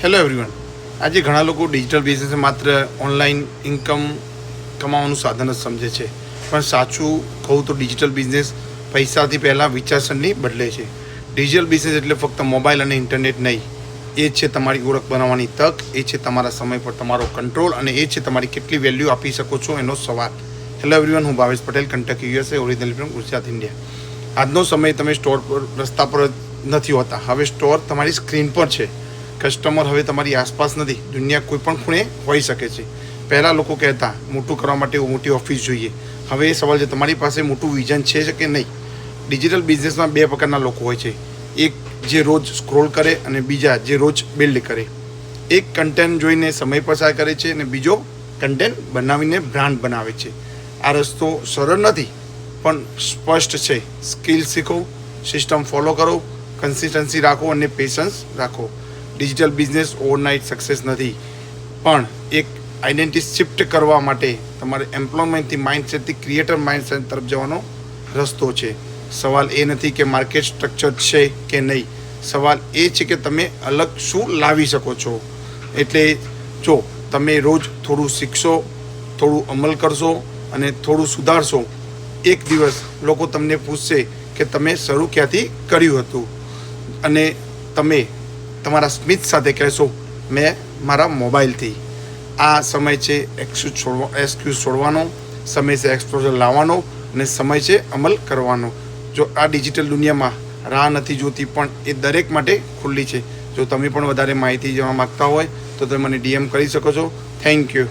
Hello everyone. આજે ઘણા લોકો ડિજિટલ બિઝનેસ માત્ર ઓનલાઈન ઇન્કમ કમાવાનું સાધન જ સમજે છે, પણ સાચું કહું તો ડિજિટલ બિઝનેસ પૈસાથી પહેલાં વિચારસરણી બદલે છે. ડિજિટલ બિઝનેસ એટલે ફક્ત મોબાઈલ અને ઇન્ટરનેટ નહીં, એ છે તમારી ઓળખ બનાવવાની તક, એ છે તમારા સમય પર તમારો કંટ્રોલ અને એ છે તમારી કેટલી વેલ્યુ આપી શકો છો એનો સવાલ. હેલો એવરીવન, હું Bhavesh Patel, Kentucky USA, original from Gujarat, India. આજનો સમય તમે સ્ટોર પર રસ્તા પર નથી હોતા, હવે સ્ટોર તમારી સ્ક્રીન પર છે. કસ્ટમર હવે તમારી આસપાસ નથી, દુનિયા કોઈ પણ ખૂણે હોઈ શકે છે. પહેલાં લોકો કહેતા મોટું કરવા માટે મોટી ઓફિસ જોઈએ. હવે એ સવાલ છે, તમારી પાસે મોટું વિઝન છે કે નહીં? ડિજિટલ બિઝનેસમાં બે પ્રકારના લોકો હોય છે, એક જે રોજ સ્ક્રોલ કરે અને બીજા જે રોજ બિલ્ડ કરે. એક કન્ટેન્ટ જોઈને સમય પસાર કરે છે અને બીજો કન્ટેન્ટ બનાવીને બ્રાન્ડ બનાવે છે. આ રસ્તો સરળ નથી પણ સ્પષ્ટ છે. સ્કિલ શીખો, સિસ્ટમ ફોલો કરો, કન્સિસ્ટન્સી રાખો અને પેશન્સ રાખો. ડિજિટલ બિઝનેસ ઓવરનાઇટ સક્સેસ નથી, પણ એક આઈડેન્ટિટી શિફ્ટ કરવા માટે તમારે એમ્પ્લોયમેન્ટથી માઇન્ડસેટથી ક્રિએટર માઇન્ડસેટ તરફ જવાનો રસ્તો છે. સવાલ એ નથી કે માર્કેટ સ્ટ્રક્ચર છે કે નહીં, સવાલ એ છે કે તમે અલગ શું લાવી શકો છો. એટલે જો તમે રોજ થોડું શીખશો, થોડું અમલ કરશો અને થોડું સુધારશો, એક દિવસ લોકો તમને પૂછશે કે તમે શરૂ ક્યાંથી કર્યું હતું, અને તમે તમારા સ્મિત સાથે કહેશો મેં મારા મોબાઈલથી. આ સમય છે એક્સક્યુઝ છોડવાનો, સમય છે એક્સપ્લોઝર લાવવાનો અને સમય છે અમલ કરવાનો. જો આ ડિજિટલ દુનિયામાં રાહ નથી જોતી, પણ એ દરેક માટે ખુલ્લી છે. જો તમે પણ વધારે માહિતી જાણવા માગતા હોય તો તમે મને DM કરી શકો છો. Thank you.